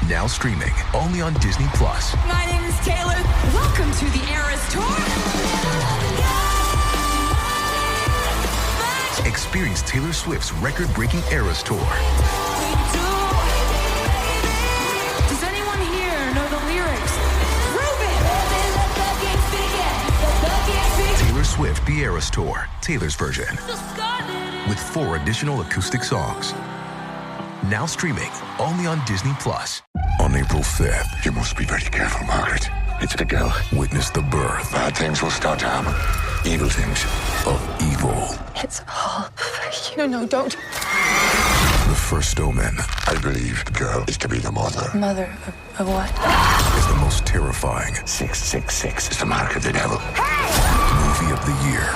Now streaming only on Disney Plus. My name is Taylor. Welcome to the Eras Tour. Experience Taylor Swift's record-breaking Eras Tour. Does anyone here know the lyrics? Prove it! Taylor Swift The Eras Tour, Taylor's version, with 4 additional acoustic songs. Now streaming only on Disney Plus. On April 5th, You must be very careful, Margaret. It's the girl. witness the birth Bad things will start to happen. Evil things. of evil. It's all for you. No, don't. The first omen I believe the girl is to be the mother. Mother of what? is the most terrifying 666 is the mark of the devil. movie of the year.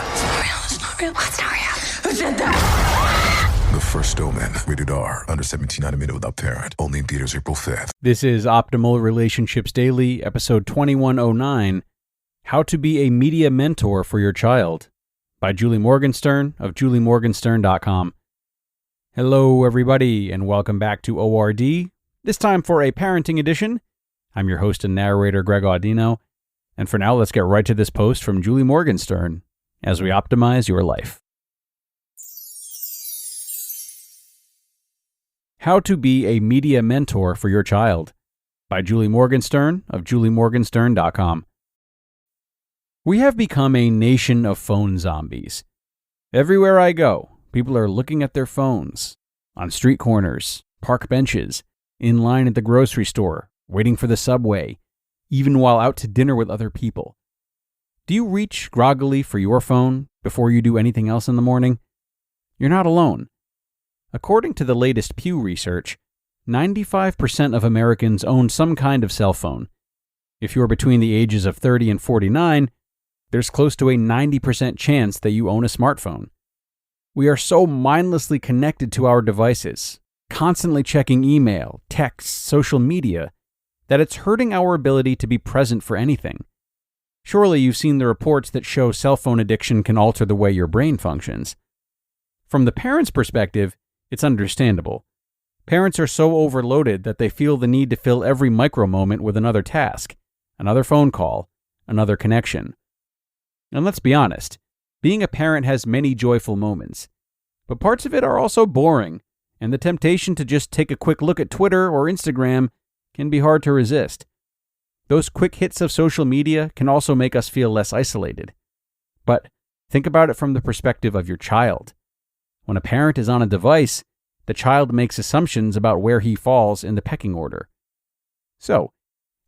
It's not real. What's not real? Who said that? The First Omen, rated R, under 17, not admitted without parent. Only in theaters April 5th. This is Optimal Relationships Daily, episode 2109, How to Be a Media Mentor for Your Child, by Julie Morgenstern of juliemorgenstern.com. Hello, everybody, and welcome back to ORD, this time for a parenting edition. I'm your host and narrator, Greg Audino, and for now, let's get right to this post from Julie Morgenstern as we optimize your life. How to Be a Media Mentor for Your Child, by Julie Morgenstern of juliemorgenstern.com. We have become a nation of phone zombies. Everywhere I go, people are looking at their phones, on street corners, park benches, in line at the grocery store, waiting for the subway, even while out to dinner with other people. Do you reach groggily for your phone before you do anything else in the morning? You're not alone. According to the latest Pew research, 95% of Americans own some kind of cell phone. If you're between the ages of 30 and 49, there's close to a 90% chance that you own a smartphone. We are so mindlessly connected to our devices, constantly checking email, texts, social media, that it's hurting our ability to be present for anything. Surely you've seen the reports that show cell phone addiction can alter the way your brain functions. From the parent's perspective, it's understandable. Parents are so overloaded that they feel the need to fill every micro moment with another task, another phone call, another connection. And let's be honest, being a parent has many joyful moments, but parts of it are also boring, and the temptation to just take a quick look at Twitter or Instagram can be hard to resist. Those quick hits of social media can also make us feel less isolated. But think about it from the perspective of your child. When a parent is on a device, the child makes assumptions about where he falls in the pecking order. So,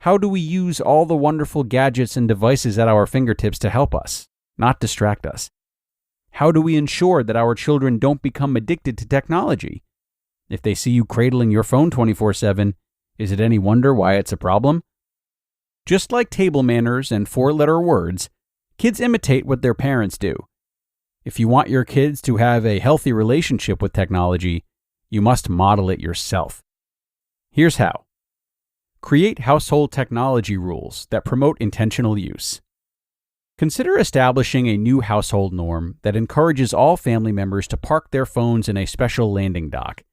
how do we use all the wonderful gadgets and devices at our fingertips to help us, not distract us? How do we ensure that our children don't become addicted to technology? If they see you cradling your phone 24/7, is it any wonder why it's a problem? Just like table manners and 4-letter words, kids imitate what their parents do. If you want your kids to have a healthy relationship with technology, you must model it yourself. Here's how. Create household technology rules that promote intentional use. Consider establishing a new household norm that encourages all family members to park their phones in a special landing dock.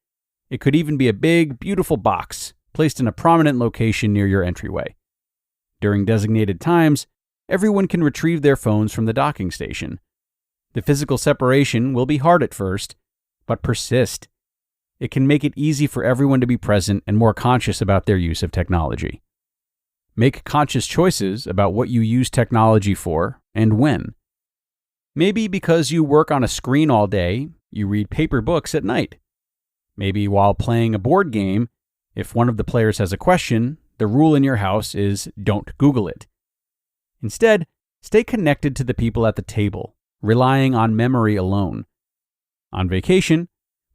It could even be a big, beautiful box placed in a prominent location near your entryway. During designated times, everyone can retrieve their phones from the docking station. The physical separation will be hard at first, but persist. It can make it easy for everyone to be present and more conscious about their use of technology. Make conscious choices about what you use technology for and when. Maybe because you work on a screen all day, you read paper books at night. Maybe while playing a board game, if one of the players has a question, the rule in your house is don't Google it. Instead, stay connected to the people at the table, relying on memory alone. On vacation,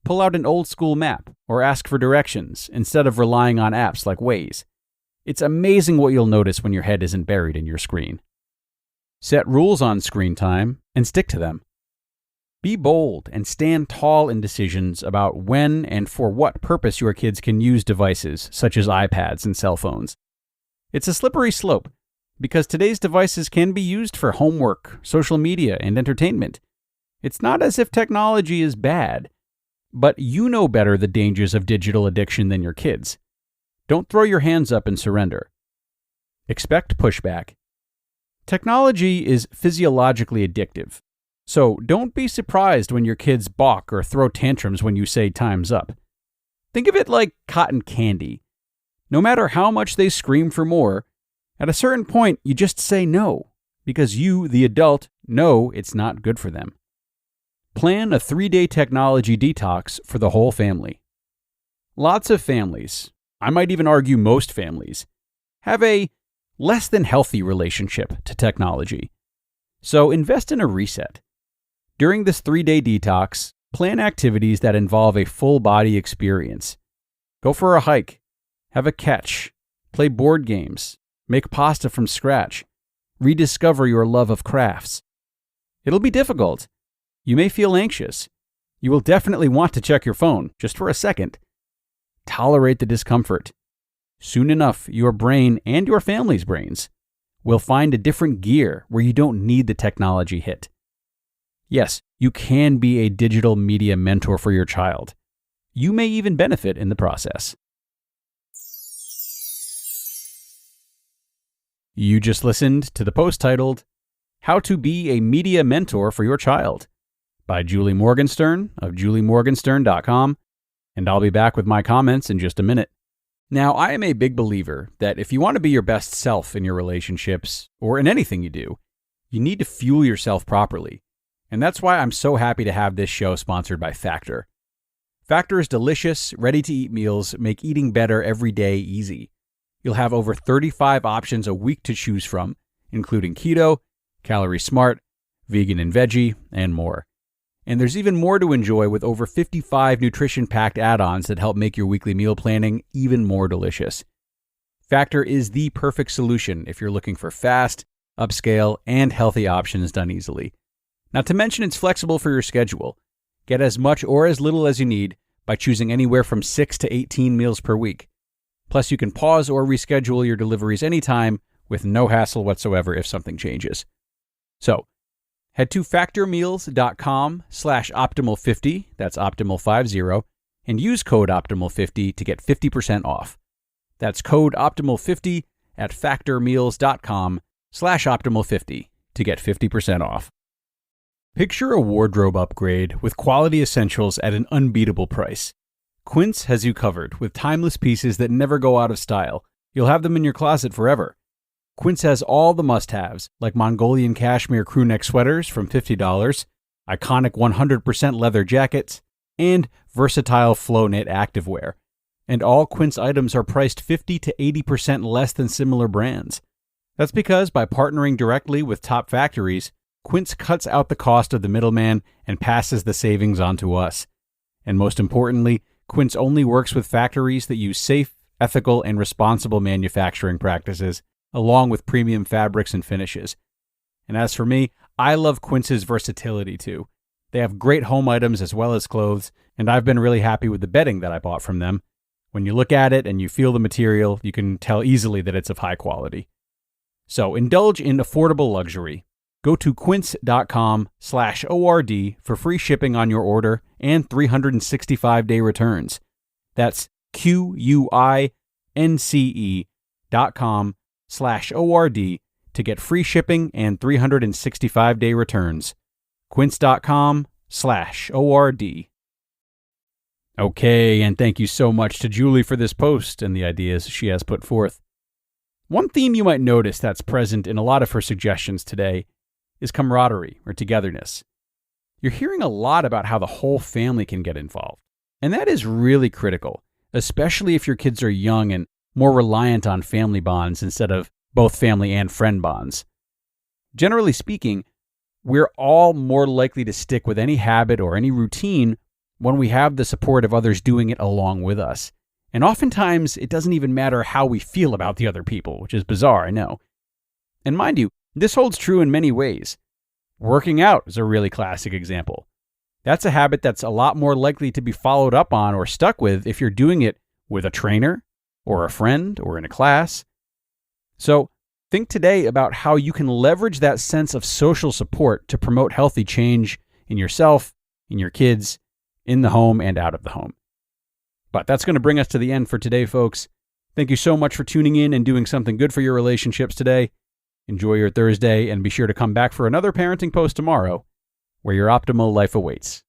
pull out an old-school map or ask for directions instead of relying on apps like Waze. It's amazing what you'll notice when your head isn't buried in your screen. Set rules on screen time and stick to them. Be bold and stand tall in decisions about when and for what purpose your kids can use devices such as iPads and cell phones. It's a slippery slope, because today's devices can be used for homework, social media, and entertainment. It's not as if technology is bad, but you know better the dangers of digital addiction than your kids. Don't throw your hands up and surrender. Expect pushback. Technology is physiologically addictive, so don't be surprised when your kids balk or throw tantrums when you say time's up. Think of it like cotton candy. No matter how much they scream for more, at a certain point you just say no, because you, the adult, know it's not good for them. Plan a 3-day technology detox for the whole family. Lots of families, I might even argue most families, have a less than healthy relationship to technology. So invest in a reset. During this 3-day detox, plan activities that involve a full body experience. Go for a hike, have a catch, play board games, make pasta from scratch, rediscover your love of crafts. It'll be difficult. You may feel anxious. You will definitely want to check your phone, just for a second. Tolerate the discomfort. Soon enough, your brain and your family's brains will find a different gear where you don't need the technology hit. Yes, you can be a digital media mentor for your child. You may even benefit in the process. You just listened to the post titled, How to Be a Media Mentor for Your Child by Julie Morgenstern of juliemorgenstern.com, and I'll be back with my comments in just a minute. Now, I am a big believer that if you want to be your best self in your relationships, or in anything you do, you need to fuel yourself properly. And that's why I'm so happy to have this show sponsored by Factor. Factor's delicious, ready-to-eat meals make eating better every day easy. You'll have over 35 options a week to choose from, including keto, calorie smart, vegan and veggie, and more. And there's even more to enjoy with over 55 nutrition-packed add-ons that help make your weekly meal planning even more delicious. Factor is the perfect solution if you're looking for fast, upscale, and healthy options done easily. Not to mention it's flexible for your schedule. Get as much or as little as you need by choosing anywhere from 6 to 18 meals per week. Plus, you can pause or reschedule your deliveries anytime with no hassle whatsoever if something changes. So, head to factormeals.com/optimal50, that's optimal50, and use code optimal50 to get 50% off. That's code optimal50 at factormeals.com/optimal50 to get 50% off. Picture a wardrobe upgrade with quality essentials at an unbeatable price. Quince has you covered with timeless pieces that never go out of style. You'll have them in your closet forever. Quince has all the must-haves, like Mongolian cashmere crewneck sweaters from $50, iconic 100% leather jackets, and versatile flow knit activewear. And all Quince items are priced 50 to 80% less than similar brands. That's because by partnering directly with top factories, Quince cuts out the cost of the middleman and passes the savings on to us. And most importantly, Quince only works with factories that use safe, ethical, and responsible manufacturing practices, along with premium fabrics and finishes. And as for me, I love Quince's versatility too. They have great home items as well as clothes, and I've been really happy with the bedding that I bought from them. When you look at it and you feel the material, you can tell easily that it's of high quality. So indulge in affordable luxury. Go to quince.com/ORD for free shipping on your order and 365-day returns. That's QUINCE.com/ORD to get free shipping and 365-day returns. Quince.com/ORD. Okay, and thank you so much to Julie for this post and the ideas she has put forth. One theme you might notice that's present in a lot of her suggestions today is camaraderie or togetherness. You're hearing a lot about how the whole family can get involved. And that is really critical, especially if your kids are young and more reliant on family bonds instead of both family and friend bonds. Generally speaking, we're all more likely to stick with any habit or any routine when we have the support of others doing it along with us. And oftentimes, it doesn't even matter how we feel about the other people, which is bizarre, I know. And mind you, this holds true in many ways. Working out is a really classic example. That's a habit that's a lot more likely to be followed up on or stuck with if you're doing it with a trainer or a friend or in a class. So think today about how you can leverage that sense of social support to promote healthy change in yourself, in your kids, in the home and out of the home. But that's going to bring us to the end for today, folks. Thank you so much for tuning in and doing something good for your relationships today. Enjoy your Thursday, and be sure to come back for another parenting post tomorrow, where your optimal life awaits.